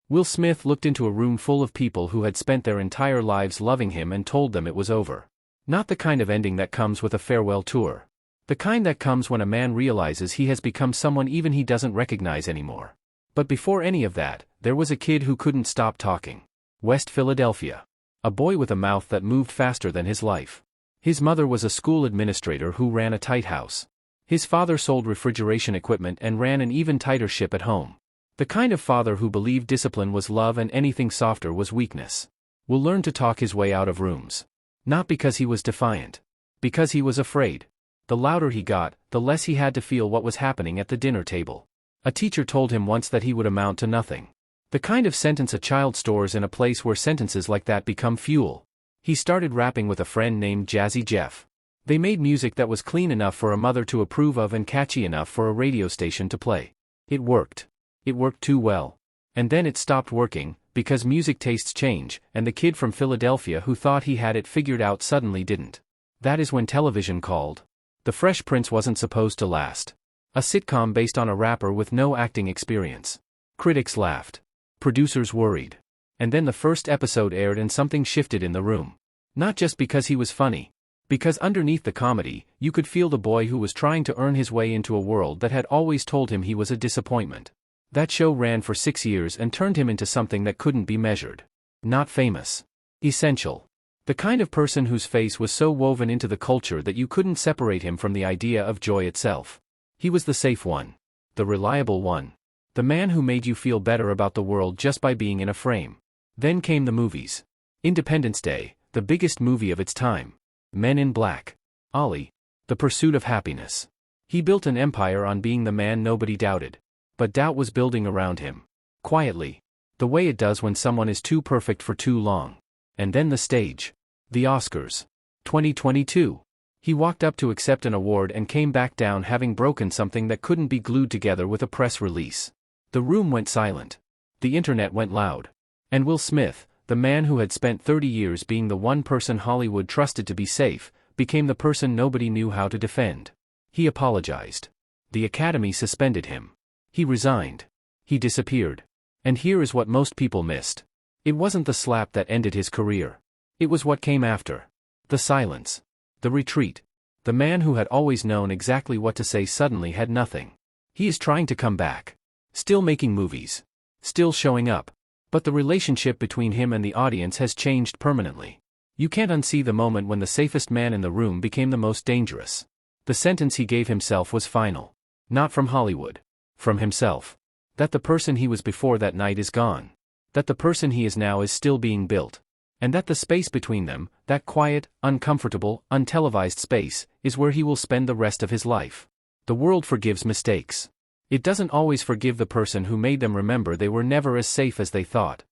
Will Smith looked into a room full of people who had spent their entire lives loving him and told them it was over. Not the kind of ending that comes with a farewell tour. The kind that comes when a man realizes he has become someone even he doesn't recognize anymore. But before any of that, there was a kid who couldn't stop talking. West Philadelphia. A boy with a mouth that moved faster than his life. His mother was a school administrator who ran a tight house. His father sold refrigeration equipment and ran an even tighter ship at home. The kind of father who believed discipline was love and anything softer was weakness. Will learn to talk his way out of rooms. Not because he was defiant. Because he was afraid. The louder he got, the less he had to feel what was happening at the dinner table. A teacher told him once that he would amount to nothing. The kind of sentence a child stores in a place where sentences like that become fuel. He started rapping with a friend named Jazzy Jeff. They made music that was clean enough for a mother to approve of and catchy enough for a radio station to play. It worked. It worked too well. And then it stopped working, because music tastes change, and the kid from Philadelphia who thought he had it figured out suddenly didn't. That is when television called. The Fresh Prince wasn't supposed to last. A sitcom based on a rapper with no acting experience. Critics laughed. Producers worried. And then the first episode aired and something shifted in the room. Not just because he was funny. Because underneath the comedy, you could feel the boy who was trying to earn his way into a world that had always told him he was a disappointment. That show ran for 6 years and turned him into something that couldn't be measured. Not famous. Essential. The kind of person whose face was so woven into the culture that you couldn't separate him from the idea of joy itself. He was the safe one. The reliable one. The man who made you feel better about the world just by being in a frame. Then came the movies. Independence Day, the biggest movie of its time. Men in Black. Ollie. The Pursuit of Happiness. He built an empire on being the man nobody doubted. But doubt was building around him. Quietly. The way it does when someone is too perfect for too long. And then the stage. The Oscars. 2022. He walked up to accept an award and came back down having broken something that couldn't be glued together with a press release. The room went silent. The internet went loud. And Will Smith, the man who had spent 30 years being the one person Hollywood trusted to be safe, became the person nobody knew how to defend. He apologized. The Academy suspended him. He resigned. He disappeared. And here is what most people missed. It wasn't the slap that ended his career. It was what came after. The silence. The retreat. The man who had always known exactly what to say suddenly had nothing. He is trying to come back. Still making movies. Still showing up. But the relationship between him and the audience has changed permanently. You can't unsee the moment when the safest man in the room became the most dangerous. The sentence he gave himself was final. Not from Hollywood. From himself. That the person he was before that night is gone. That the person he is now is still being built. And that the space between them, that quiet, uncomfortable, untelevised space, is where he will spend the rest of his life. The world forgives mistakes. It doesn't always forgive the person who made them remember they were never as safe as they thought.